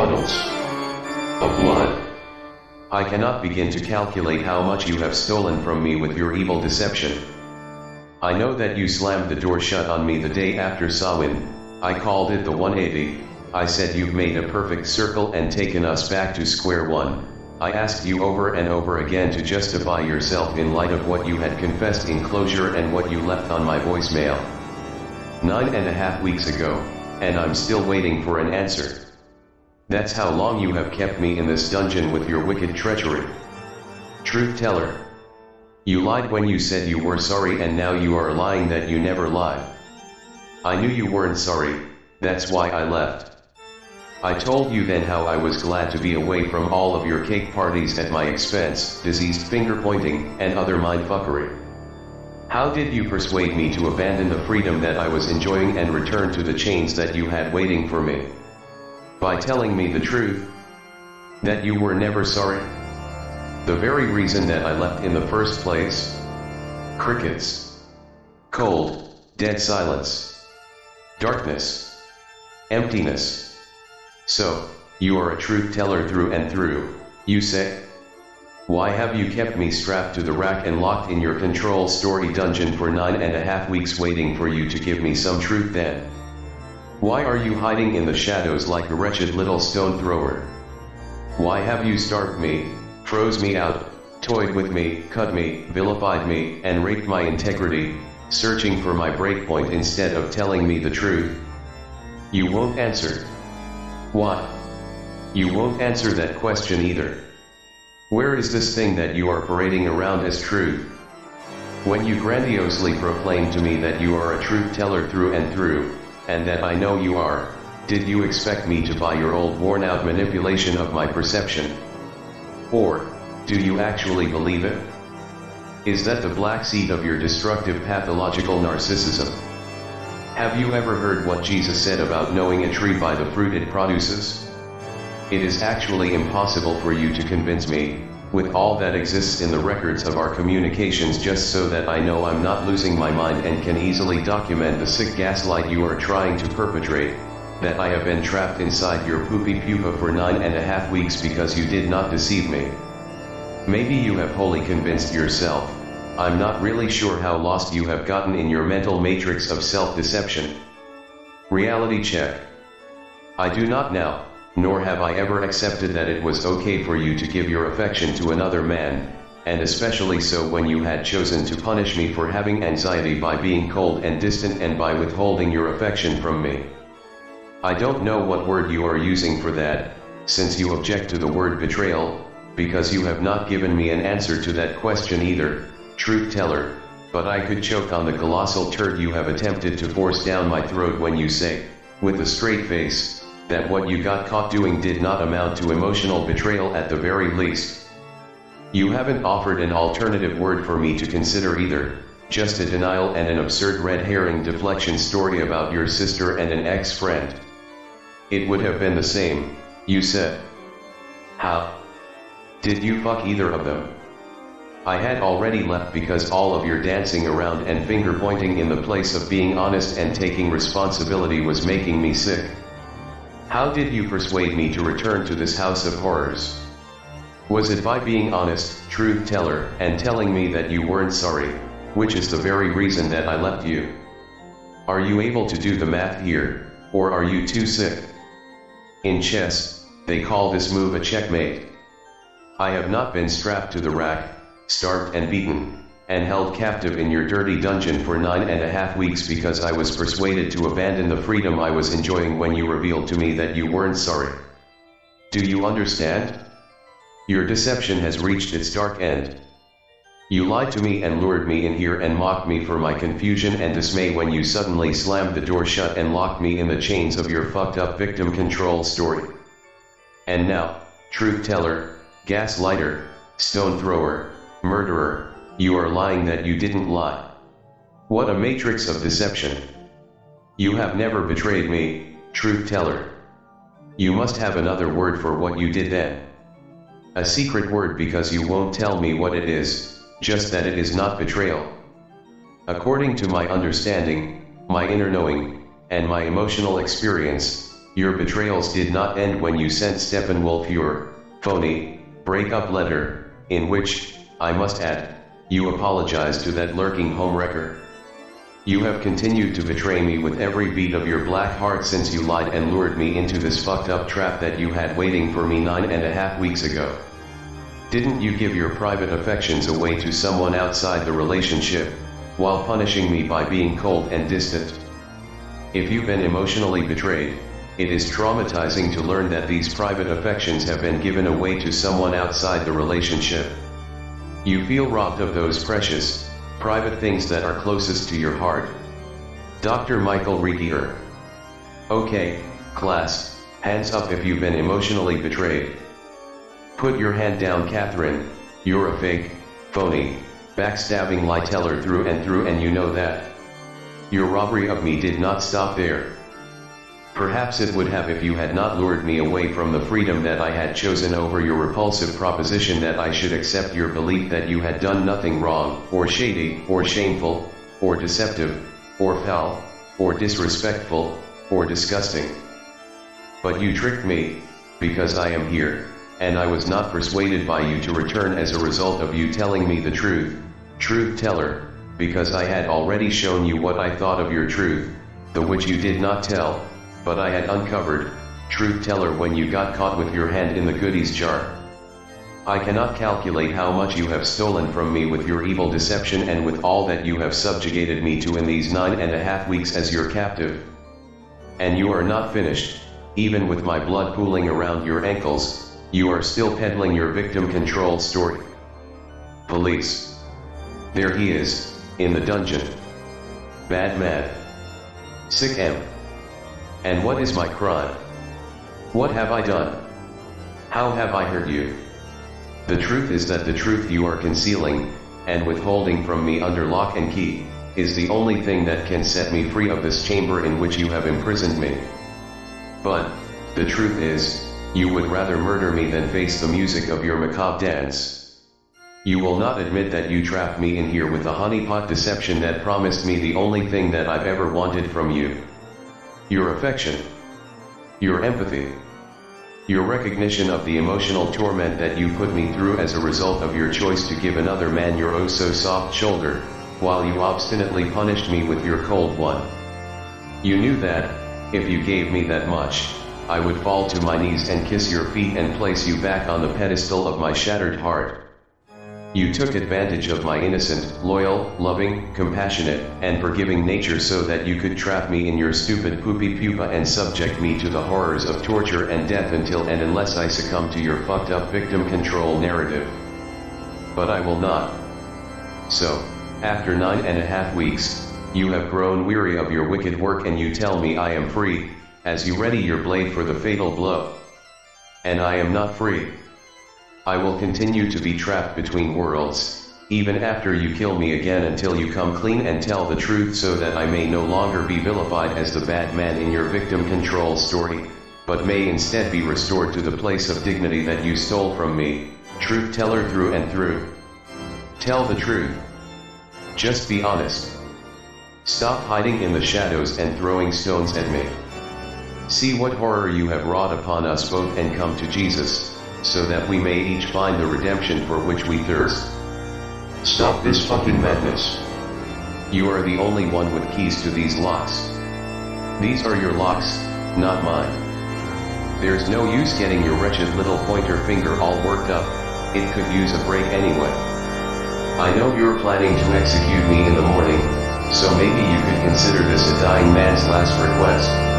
Puddles of Blood. I cannot begin to calculate how much you have stolen from me with your evil deception. I know that you slammed the door shut on me the day after Samhain. I called it the 180, I said you've made a perfect circle and taken us back to square one. I asked you over and over again to justify yourself in light of what you had confessed in closure and what you left on my voicemail 9.5 weeks ago, and I'm still waiting for an answer. That's how long you have kept me in this dungeon with your wicked treachery. Truth teller. You lied when you said you were sorry, and now you are lying that you never lied. I knew you weren't sorry, that's why I left. I told you then how I was glad to be away from all of your cake parties at my expense, diseased finger pointing, and other mindfuckery. How did you persuade me to abandon the freedom that I was enjoying and return to the chains that you had waiting for me? By telling me the truth, that you were never sorry. The very reason that I left in the first place. Crickets. Cold, dead silence. Darkness. Emptiness. So, you are a truth teller through and through, you say? Why have you kept me strapped to the rack and locked in your control story dungeon for 9.5 weeks waiting for you to give me some truth then? Why are you hiding in the shadows like a wretched little stone thrower? Why have you starved me, froze me out, toyed with me, cut me, vilified me, and raped my integrity, searching for my breakpoint instead of telling me the truth? You won't answer. Why? You won't answer that question either. Where is this thing that you are parading around as truth? When you grandiosely proclaim to me that you are a truth teller through and through, and that I know you are, did you expect me to buy your old worn-out manipulation of my perception? Or, do you actually believe it? Is that the black seed of your destructive pathological narcissism? Have you ever heard what Jesus said about knowing a tree by the fruit it produces? It is actually impossible for you to convince me, with all that exists in the records of our communications, just so that I know I'm not losing my mind and can easily document the sick gaslight you are trying to perpetrate, that I have been trapped inside your poopy pupa for 9.5 weeks because you did not deceive me. Maybe you have wholly convinced yourself. I'm not really sure how lost you have gotten in your mental matrix of self-deception. Reality check. I do not now, nor have I ever accepted that it was okay for you to give your affection to another man, and especially so when you had chosen to punish me for having anxiety by being cold and distant and by withholding your affection from me. I don't know what word you are using for that, since you object to the word betrayal, because you have not given me an answer to that question either, truth teller, but I could choke on the colossal turd you have attempted to force down my throat when you say, with a straight face, that what you got caught doing did not amount to emotional betrayal at the very least. You haven't offered an alternative word for me to consider either, just a denial and an absurd red herring deflection story about your sister and an ex-friend. It would have been the same, you said. How? Did you fuck either of them? I had already left because all of your dancing around and finger pointing in the place of being honest and taking responsibility was making me sick. How did you persuade me to return to this house of horrors? Was it by being honest, truth teller, and telling me that you weren't sorry, which is the very reason that I left you? Are you able to do the math here, or are you too sick? In chess, they call this move a checkmate. I have not been strapped to the rack, starved and beaten, and held captive in your dirty dungeon for 9.5 weeks because I was persuaded to abandon the freedom I was enjoying when you revealed to me that you weren't sorry. Do you understand? Your deception has reached its dark end. You lied to me and lured me in here and mocked me for my confusion and dismay when you suddenly slammed the door shut and locked me in the chains of your fucked up victim control story. And now, truth teller, gaslighter, stone thrower, murderer, you are lying that you didn't lie. What a matrix of deception. You have never betrayed me, truth teller. You must have another word for what you did then. A secret word, because you won't tell me what it is, just that it is not betrayal. According to my understanding, my inner knowing, and my emotional experience, Your betrayals did not end when you sent Steppenwolf your phony breakup letter, in which, I must add, you apologized to that lurking homewrecker. You have continued to betray me with every beat of your black heart since you lied and lured me into this fucked up trap that you had waiting for me 9.5 weeks ago. Didn't you give your private affections away to someone outside the relationship, while punishing me by being cold and distant? If you've been emotionally betrayed, it is traumatizing to learn that these private affections have been given away to someone outside the relationship. You feel robbed of those precious, private things that are closest to your heart. Dr. Michael Rieger. Okay, class, hands up if you've been emotionally betrayed. Put your hand down, Catherine. You're a fake, phony, backstabbing lie teller through and you know that. Your robbery of me did not stop there. Perhaps it would have if you had not lured me away from the freedom that I had chosen over your repulsive proposition that I should accept your belief that you had done nothing wrong, or shady, or shameful, or deceptive, or foul, or disrespectful, or disgusting. But you tricked me, because I am here, and I was not persuaded by you to return as a result of you telling me the truth, truth teller, because I had already shown you what I thought of your truth, the which you did not tell, but I had uncovered, truth teller, when you got caught with your hand in the goodies jar. I cannot calculate how much you have stolen from me with your evil deception and with all that you have subjugated me to in these 9.5 weeks as your captive. And you are not finished, even with my blood pooling around your ankles, you are still peddling your victim control story. Police. There he is, in the dungeon. Bad mad. Sick M. And what is my crime? What have I done? How have I hurt you? The truth is that the truth you are concealing, and withholding from me under lock and key, is the only thing that can set me free of this chamber in which you have imprisoned me. But, the truth is, you would rather murder me than face the music of your macabre dance. You will not admit that you trapped me in here with a honeypot deception that promised me the only thing that I've ever wanted from you. Your affection, your empathy, your recognition of the emotional torment that you put me through as a result of your choice to give another man your oh-so-soft shoulder, while you obstinately punished me with your cold one. You knew that, if you gave me that much, I would fall to my knees and kiss your feet and place you back on the pedestal of my shattered heart. You took advantage of my innocent, loyal, loving, compassionate, and forgiving nature so that you could trap me in your stupid poopy pupa and subject me to the horrors of torture and death until and unless I succumb to your fucked up victim control narrative. But I will not. So, after 9.5 weeks, you have grown weary of your wicked work and you tell me I am free, as you ready your blade for the fatal blow. And I am not free. I will continue to be trapped between worlds, even after you kill me again until you come clean and tell the truth so that I may no longer be vilified as the bad man in your victim control story, but may instead be restored to the place of dignity that you stole from me, truth teller through and through. Tell the truth. Just be honest. Stop hiding in the shadows and throwing stones at me. See what horror you have wrought upon us both and come to Jesus, so that we may each find the redemption for which we thirst. Stop this fucking madness. You are the only one with keys to these locks. These are your locks, not mine. There's no use getting your wretched little pointer finger all worked up, it could use a break anyway. I know you're planning to execute me in the morning, so maybe you could consider this a dying man's last request.